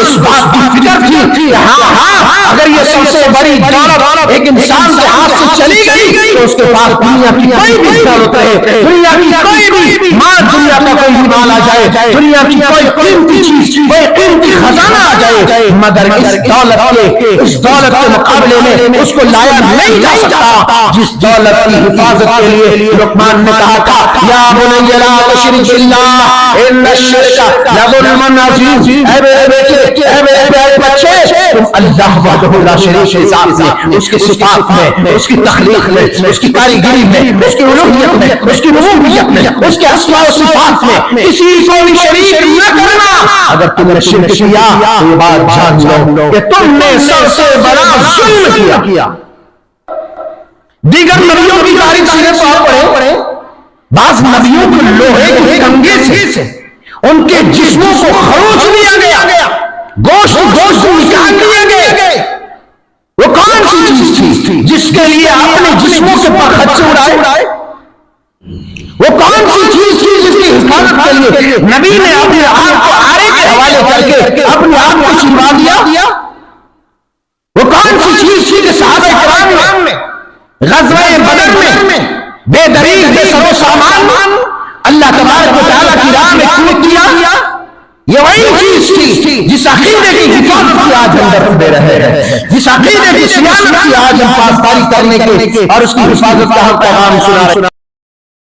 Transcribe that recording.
اس بات کی فکر تھی کہ ہاں اگر یہ سب سے بڑی دولت ایک انسان کے ہاتھ سے چلی گئی تو اس کے پاس دنیا کی کوئی بھی دولت ہے، دنیا کی کوئی بھی مال، دنیا کا کوئی بھی مال آ جائے، دنیا کی کوئی قیمتی چیز، کوئی قیمتی خزانہ آ جائے، مگر اس دولت کے مقابلے میں اس کو لایا نہیں جا سکتا جس دولت کی حفاظت کے لیے لقمان نے کہا تھا یا بنی لا تشرک باللہ ان الشرک لظلم عظیم، اے میرے بیٹے، اے میرے پیارے بچے، تم اللہ وحدہ لا شریک کے ساتھ میں، اس کی صفات میں، اس کی تخلیق میں، اس کی کاریگری میں، اس کی الوہیت میں، اس کی ربوبیت میں، اس کے اسماء و صفات میں کسی کو بھی شریک نہ کرنا۔ اگر تم نے شرک کیا تو یہ بات جان لو کہ تم نے سب سے بڑا ظلم کیا۔ دیگر نبیوں کی تاریخ سیرت کو پڑھیں، بعض نبیوں کو لوہے کے کنگے سے ان کے جسموں کو خروچ دیا گیا، گوشت نکال دیے گئے۔ وہ کون سی چیز تھی جس کے لیے اپنے جسموں کے پر خرچے اڑائے؟ وہ کون سی چیز تھی جس کی حفاظت کے لیے نبی نے اپنے آپ کو آرے کے حوالے کر کے اپنے آپ کو چھپا دیا؟ وہ کون سی چیز تھی کہ صحابہ کرام نے غزوہ بدر میں بے دریغ بے سر و سامان اللہ تبارک و تعالیٰ کی راہ میں کود دیا؟ یہ وہی چیز تھی جس عقیدے کی حفاظت کی آج ہم درس دے رہے ہیں، جس عقیدے کی صیانت کی آج ہم پاسداری کرنے کے اور اس کی حفاظت کا ہم پیغام سنا رہے ہیں۔